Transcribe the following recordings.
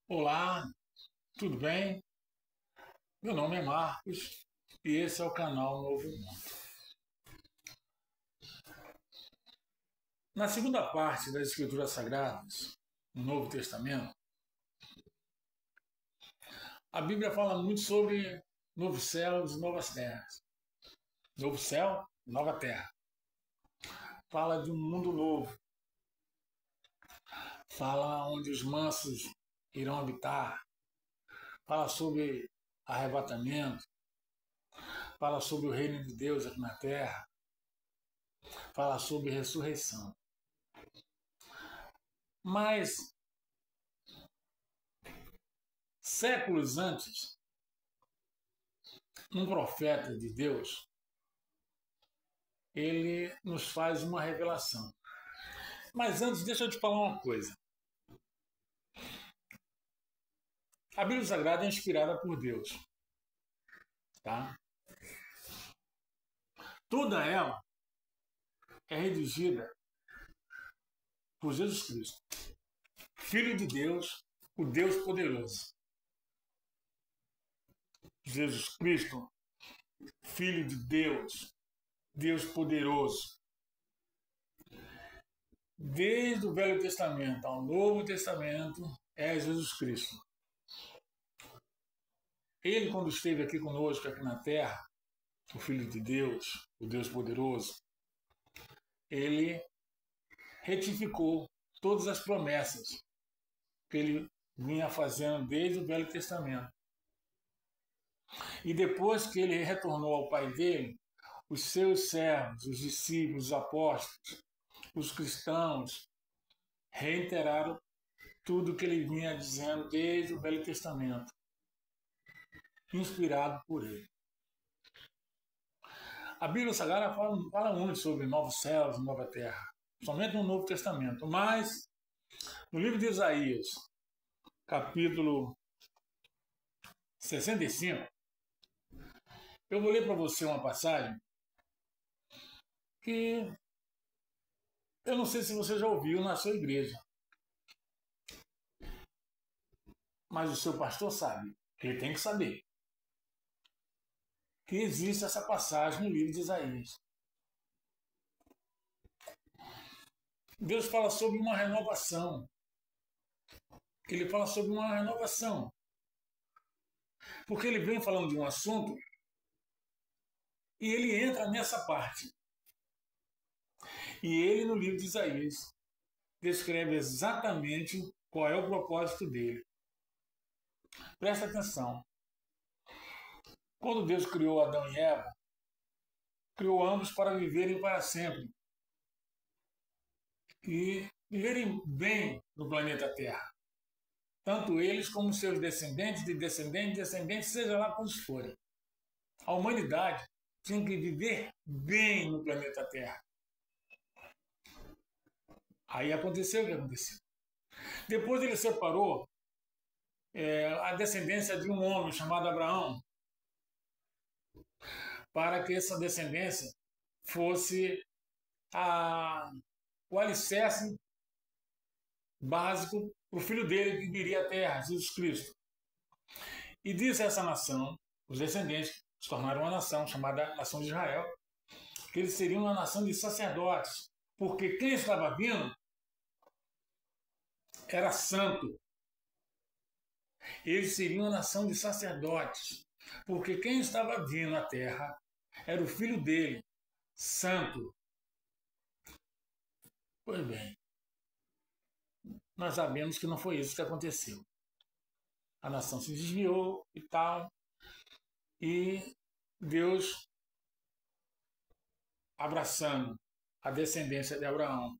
Olá, tudo bem? Meu nome é Marcos e esse é o canal Novo Mundo. Na segunda parte das Escrituras Sagradas, no Novo Testamento, a Bíblia fala muito sobre novos céus e novas terras. Novo céu, nova terra. Fala de um mundo novo. Fala onde os mansos irão habitar. Fala sobre arrebatamento. Fala sobre o reino de Deus aqui na terra. Fala sobre ressurreição. Mas séculos antes, um profeta de Deus, ele nos faz uma revelação. Mas antes, deixa eu te falar uma coisa. A Bíblia Sagrada é inspirada por Deus, tá? Toda ela é redigida por Jesus Cristo, Filho de Deus, o Deus poderoso. Jesus Cristo, Filho de Deus, Deus poderoso. Desde o Velho Testamento ao Novo Testamento é Jesus Cristo. Ele, quando esteve aqui conosco, aqui na terra, o Filho de Deus, o Deus poderoso, ele retificou todas as promessas que ele vinha fazendo desde o Velho Testamento. E depois que ele retornou ao Pai dele, os seus servos, os discípulos, os apóstolos, os cristãos, reiteraram tudo que ele vinha dizendo desde o Velho Testamento, inspirado por ele. A Bíblia Sagrada fala muito sobre novos céus e nova terra, somente no Novo Testamento. Mas, no livro de Isaías, capítulo 65, eu vou ler para você uma passagem que eu não sei se você já ouviu na sua igreja, mas o seu pastor sabe, ele tem que saber, que existe essa passagem no livro de Isaías. Deus fala sobre uma renovação. Ele fala sobre uma renovação. Porque ele vem falando de um assunto e ele entra nessa parte. E ele, no livro de Isaías, descreve exatamente qual é o propósito dele. Presta atenção. Quando Deus criou Adão e Eva, criou ambos para viverem para sempre e viverem bem no planeta Terra. Tanto eles como seus descendentes, de descendentes, seja lá quantos forem. A humanidade tinha que viver bem no planeta Terra. Aí aconteceu o que aconteceu. Depois ele separou a descendência de um homem chamado Abraão, para que essa descendência fosse o alicerce básico para o filho dele que viria à terra, Jesus Cristo. E disse a essa nação, os descendentes se tornaram uma nação chamada Nação de Israel, que eles seriam uma nação de sacerdotes, porque quem estava vindo era santo. Eles seriam uma nação de sacerdotes, porque quem estava vindo à terra era o filho dele, santo. Pois bem, nós sabemos que não foi isso que aconteceu. A nação se desviou e tal, e Deus, abraçando a descendência de Abraão,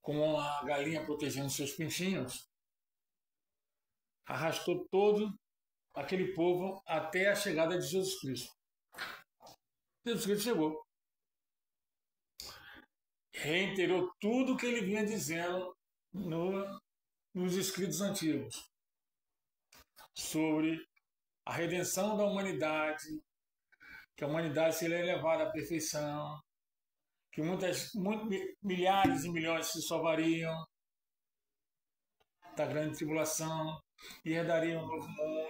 como uma galinha protegendo seus pintinhos, arrastou todo aquele povo até a chegada de Jesus Cristo. Jesus Cristo chegou. Reiterou tudo o que ele vinha dizendo nos escritos antigos sobre a redenção da humanidade, que a humanidade seria levada à perfeição, que milhares e milhões se salvariam. da grande tribulação e herdaria um novo mundo.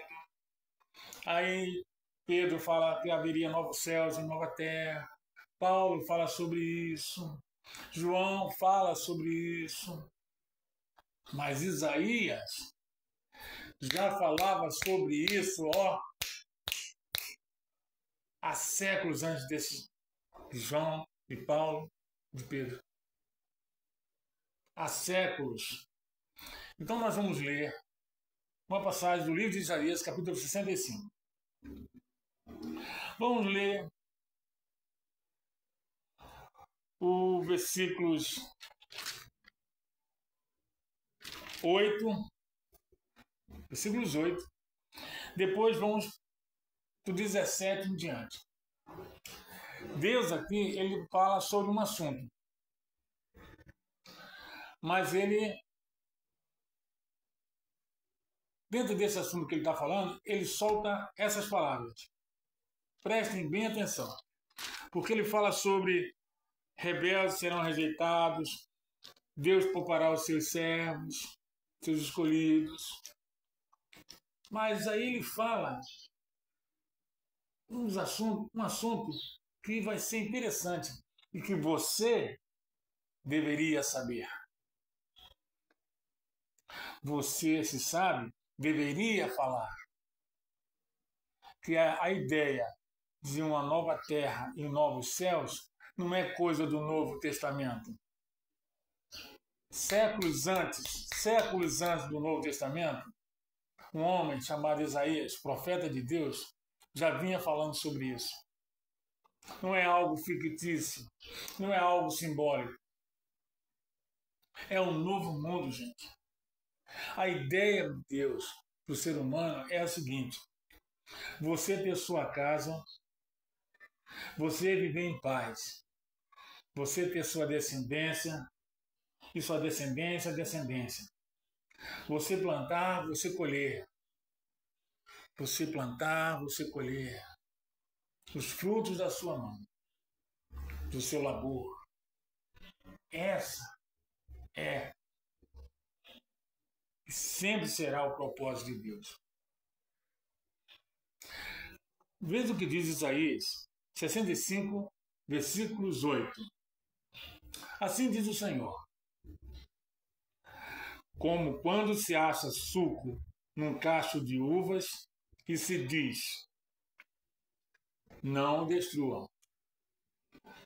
Aí Pedro fala que haveria novos céus e nova terra. Paulo fala sobre isso. João fala sobre isso. Mas Isaías já falava sobre isso, há séculos antes de João, de Paulo, de Pedro. Há séculos. Então nós vamos ler uma passagem do livro de Isaías, capítulo 65. Vamos ler o versículos 8, versículos 8. Depois vamos do 17 em diante. Deus aqui, ele fala sobre um assunto. Mas ele, dentro desse assunto que ele está falando, ele solta essas palavras. Prestem bem atenção. Porque ele fala sobre rebeldes serão rejeitados, Deus poupará os seus servos, seus escolhidos. Mas aí ele fala um assunto que vai ser interessante e que você deveria saber. Você, se sabe, deveria falar que a ideia de uma nova terra e novos céus não é coisa do Novo Testamento. Séculos antes do Novo Testamento, um homem chamado Isaías, profeta de Deus, já vinha falando sobre isso. Não é algo fictício, não é algo simbólico. É um novo mundo, gente. A ideia de Deus para o ser humano é a seguinte: você ter sua casa, você viver em paz, você ter sua descendência e sua descendência. Você plantar, você colher. Você plantar, você colher os frutos da sua mão, do seu labor. Essa é e sempre será o propósito de Deus. Veja o que diz Isaías 65, versículos 8. Assim diz o Senhor: como quando se acha suco num cacho de uvas e se diz: não o destruam,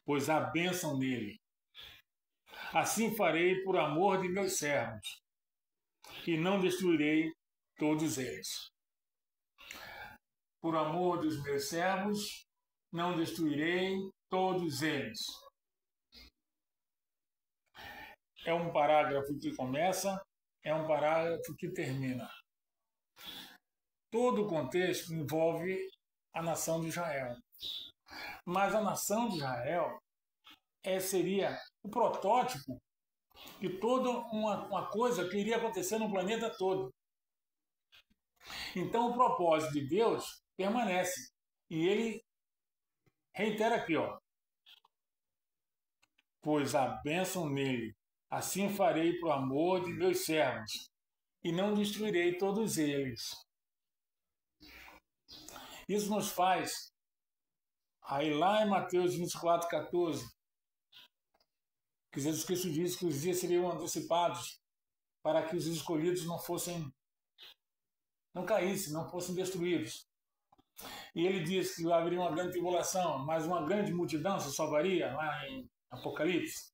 pois há bênção nele. Assim farei por amor de meus servos, e não destruirei todos eles. Por amor dos meus servos, não destruirei todos eles. É um parágrafo que começa, é um parágrafo que termina. Todo o contexto envolve a nação de Israel. Mas a nação de Israel seria o protótipo de toda uma coisa que iria acontecer no planeta todo. Então o propósito de Deus permanece. E ele reitera aqui, pois há bênção nele. Assim farei por amor de meus servos, e não destruirei todos eles. Isso nos faz, aí lá em Mateus 24, 14, que Jesus Cristo disse que os dias seriam antecipados para que os escolhidos não caíssem, não fossem destruídos. E ele diz que haveria uma grande tribulação, mas uma grande multidão se salvaria, lá em Apocalipse.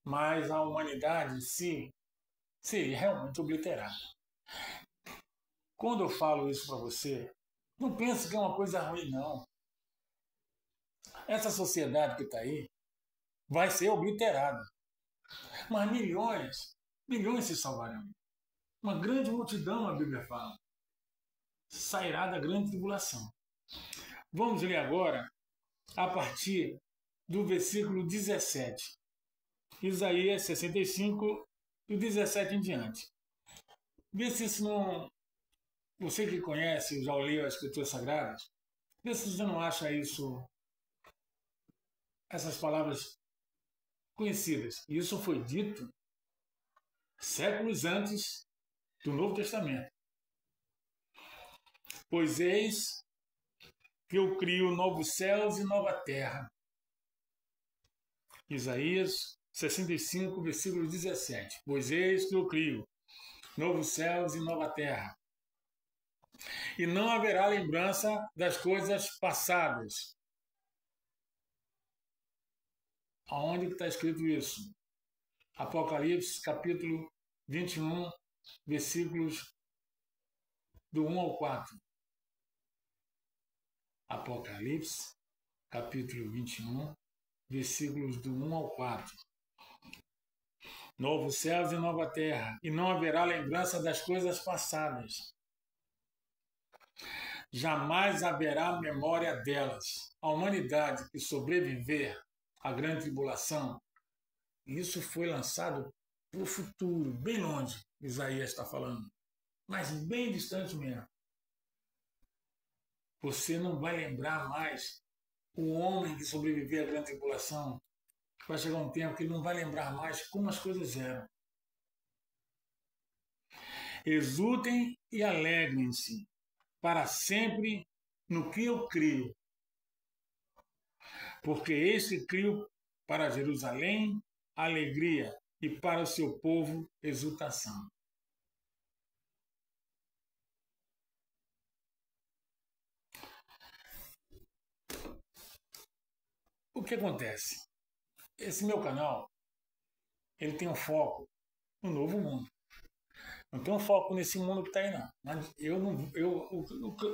Mas a humanidade seria realmente obliterada. Quando eu falo isso para você, não pense que é uma coisa ruim, não. Essa sociedade que está aí vai ser obliterada. Mas milhões se salvarão. Uma grande multidão, a Bíblia fala, sairá da grande tribulação. Vamos ler agora a partir do versículo 17. Isaías 65, do 17 em diante. Vê se isso não... Você que conhece, já leu as Escrituras Sagradas, vê se você não acha essas palavras conhecidas. E isso foi dito séculos antes do Novo Testamento. Pois eis que eu crio novos céus e nova terra. Isaías 65, versículo 17. Pois eis que eu crio novos céus e nova terra. E não haverá lembrança das coisas passadas. Aonde está escrito isso? Apocalipse, capítulo 21, versículos do 1 ao 4. Apocalipse, capítulo 21, versículos do 1 ao 4. Novos céus e nova terra, e não haverá lembrança das coisas passadas. Jamais haverá memória delas. A humanidade que sobreviver à grande tribulação, isso foi lançado para o futuro, bem longe, Isaías está falando, mas bem distante mesmo. Você não vai lembrar mais o homem que sobreviveu à grande tribulação. Vai chegar um tempo que ele não vai lembrar mais como as coisas eram. Exultem e alegrem-se para sempre no que eu crio. Porque este crio para Jerusalém alegria e para o seu povo exultação. O que acontece? Esse meu canal, ele tem um foco no novo mundo. Não tem um foco nesse mundo que está aí, não. Mas eu não.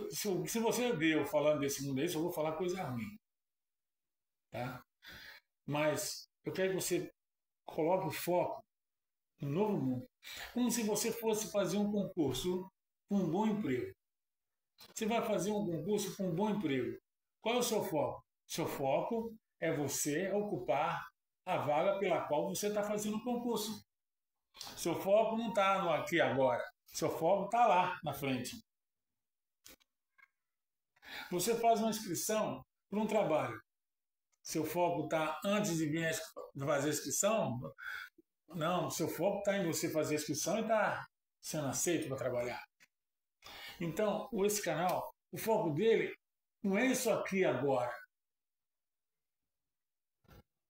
Se você ver eu falando desse mundo aí, eu vou falar coisa ruim. Tá? Mas eu quero que você coloque o foco no novo mundo. Como se você fosse fazer um concurso com um bom emprego. Você vai fazer um concurso com um bom emprego. Qual é o seu foco? Seu foco é você ocupar a vaga pela qual você está fazendo o concurso. Seu foco não está no aqui agora. Seu foco está lá na frente. Você faz uma inscrição para um trabalho. Seu foco está antes de vir fazer a inscrição? Não, seu foco está em você fazer a inscrição e está sendo aceito para trabalhar. Então, esse canal, o foco dele não é isso aqui agora.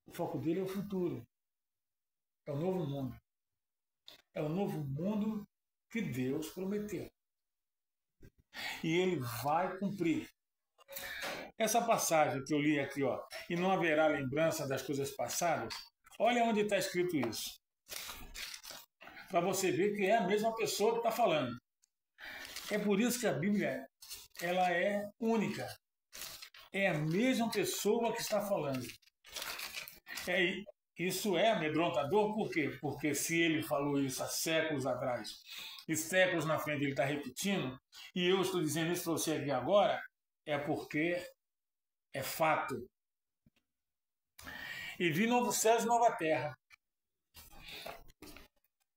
O foco dele é o futuro. É o novo mundo. É o novo mundo que Deus prometeu. E ele vai cumprir. Essa passagem que eu li aqui, ó, e não haverá lembrança das coisas passadas, olha onde está escrito isso. Para você ver que é a mesma pessoa que está falando. É por isso que a Bíblia ela é única. É a mesma pessoa que está falando. Isso é amedrontador, por quê? Porque se ele falou isso há séculos atrás e séculos na frente ele está repetindo, e eu estou dizendo isso para você aqui agora, é porque é fato. E vi novos céus e nova terra.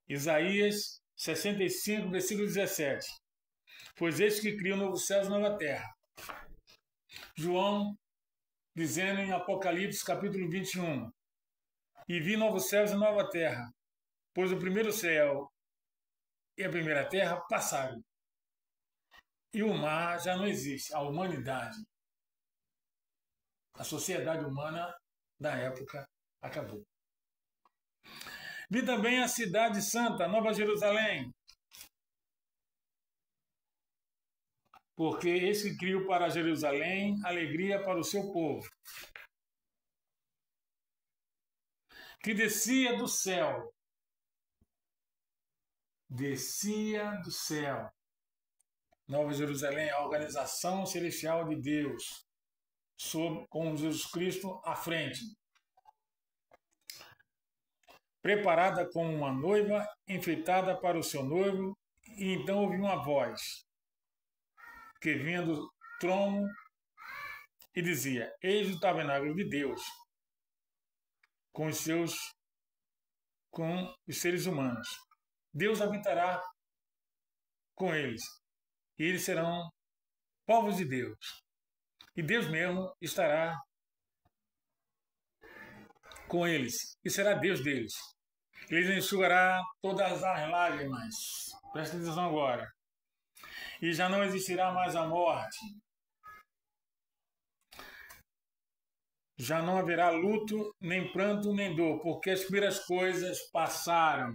Isaías 65, versículo 17. Pois eis que cria novos céus e nova terra. João, dizendo em Apocalipse, capítulo 21. E vi novos céus e nova terra, pois o primeiro céu e a primeira terra passaram. E o mar já não existe. A humanidade, a sociedade humana da época acabou. Vi também a cidade santa, Nova Jerusalém, porque esse criou para Jerusalém alegria para o seu povo, que descia do céu. Descia do céu. Nova Jerusalém, a organização celestial de Deus, com Jesus Cristo à frente. Preparada como uma noiva, enfeitada para o seu noivo, e então ouvi uma voz que vinha do trono e dizia: Eis o tabernáculo de Deus, com os seres humanos. Deus habitará com eles, e eles serão povos de Deus. E Deus mesmo estará com eles, e será Deus deles. Ele enxugará todas as lágrimas. Presta atenção agora. E já não existirá mais a morte. Já não haverá luto, nem pranto, nem dor, porque as primeiras coisas passaram.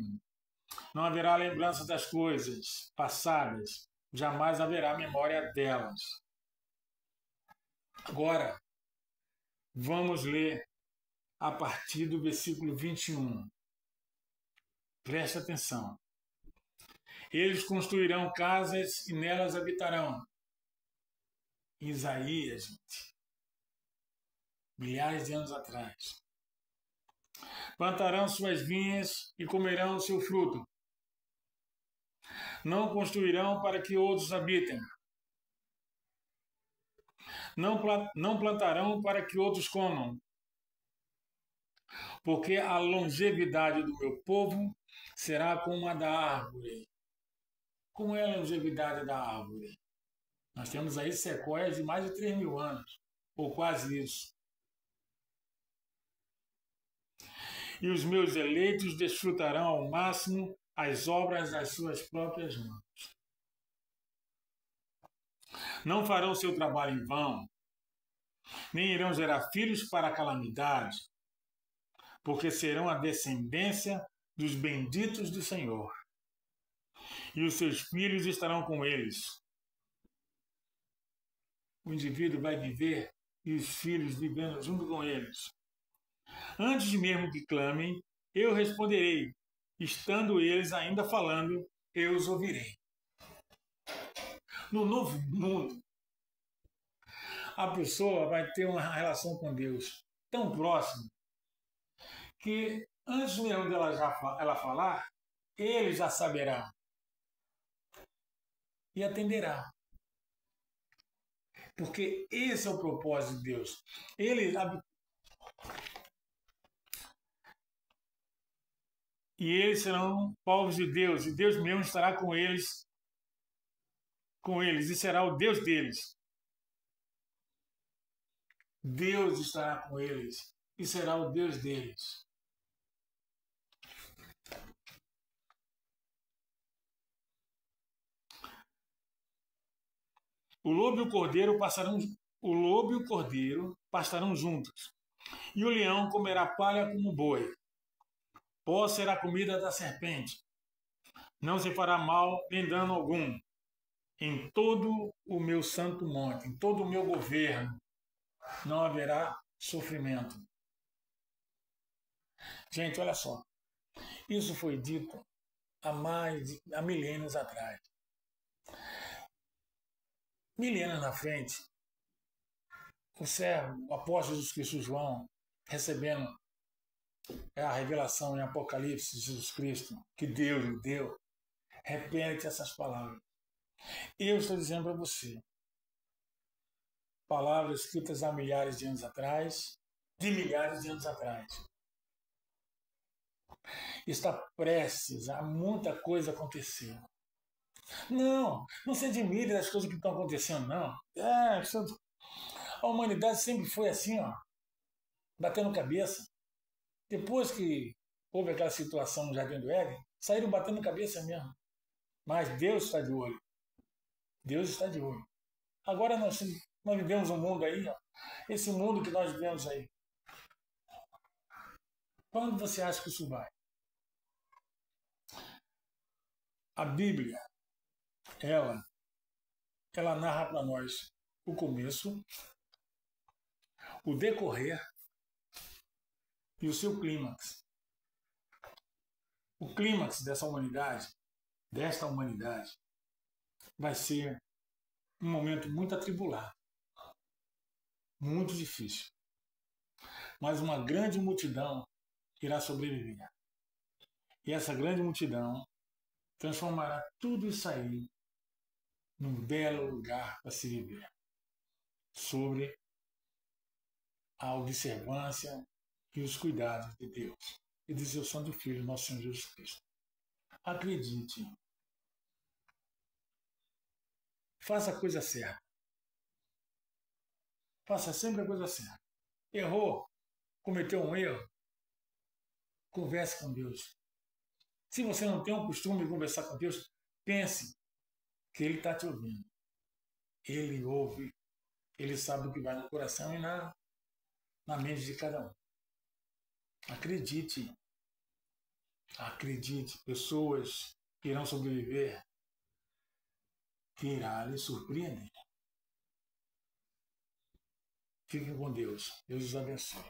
Não haverá lembrança das coisas passadas. Jamais haverá memória delas. Agora, vamos ler a partir do versículo 21. Preste atenção. Eles construirão casas e nelas habitarão. Isaías, gente. Milhares de anos atrás. Plantarão suas vinhas e comerão o seu fruto. Não construirão para que outros habitem. Não plantarão para que outros comam. Porque a longevidade do meu povo será como a da árvore. Como é a longevidade da árvore? Nós temos aí sequoias de mais de 3.000 anos, ou quase isso. E os meus eleitos desfrutarão ao máximo as obras das suas próprias mãos. Não farão seu trabalho em vão, nem irão gerar filhos para a calamidade, porque serão a descendência dos benditos do Senhor. E os seus filhos estarão com eles. O indivíduo vai viver e os filhos vivendo junto com eles. Antes mesmo que clamem, eu responderei. Estando eles ainda falando, eu os ouvirei. No novo mundo, a pessoa vai ter uma relação com Deus tão próxima que antes mesmo dela ela falar, ele já saberá e atenderá. Porque esse é o propósito de Deus. E eles serão povos de Deus, e Deus mesmo estará com eles, e será o Deus deles. Deus estará com eles, e será o Deus deles. O lobo e o cordeiro pastarão juntos, e o leão comerá palha como boi. Pó será comida da serpente. Não se fará mal nem dano algum. Em todo o meu santo monte, em todo o meu governo, não haverá sofrimento. Gente, olha só. Isso foi dito há milênios atrás. Milênios na frente, o servo, o apóstolo Jesus Cristo João, recebendo a revelação em Apocalipse de Jesus Cristo, que Deus lhe deu, repete essas palavras. Eu estou dizendo para você, palavras escritas há milhares de anos atrás, de milhares de anos atrás. Está prestes a muita coisa acontecer. Não se admire das coisas que estão acontecendo, não. A humanidade sempre foi assim, ó, batendo cabeça. Depois que houve aquela situação no Jardim do Éden, saíram batendo cabeça mesmo. Mas Deus está de olho. Deus está de olho. Agora nós vivemos um mundo aí, ó, esse mundo que nós vivemos aí. Quando você acha que isso vai? A Bíblia, ela narra para nós o começo, o decorrer e o seu clímax. O clímax desta humanidade, vai ser um momento muito atribulado, muito difícil. Mas uma grande multidão irá sobreviver. E essa grande multidão transformará tudo isso aí num belo lugar para se viver. Sobre a observância e os cuidados de Deus e de seu Santo Filho, nosso Senhor Jesus Cristo. Acredite. Faça a coisa certa. Faça sempre a coisa certa. Errou, cometeu um erro, converse com Deus. Se você não tem o costume de conversar com Deus, pense que Ele está te ouvindo. Ele ouve, Ele sabe o que vai no coração e na mente de cada um. Acredite, acredite, pessoas que irão sobreviver, que irá lhe surpreender. Fiquem com Deus. Deus os abençoe.